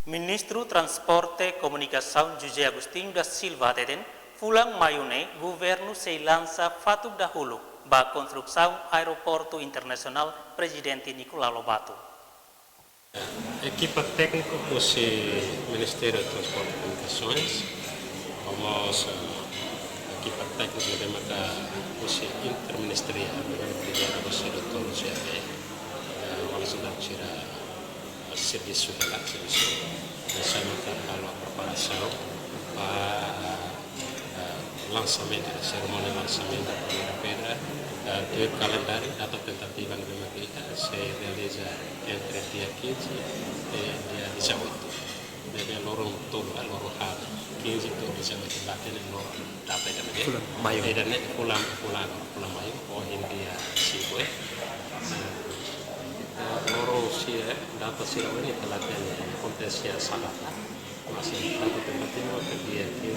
Ministro Transporte e Comunicação José Agostinho da Silva Teten, Fulang Mayune, Governo se lança fato dahulu ba construção Aeroporto Internacional Presidente Nicolau Lobato. Equipa técnica do Ministério de Transporte e Comunicações, vamos equipa técnica de mata do interministerial, brigada do Dr. José, vamos dar serviço da serviço dessa a preparação para lançamento da cerimônia de lançamento da primeira pedra do calendário, data tentativa que se realiza entre dia 15 e dia 18. Deve loro todo a loro hal 15 to 18 baten loro data da media. Mayo. E dan pulang mayo o India sibue. Loro si data si ini telah kontesia salah. Masih data tentativa per dia 15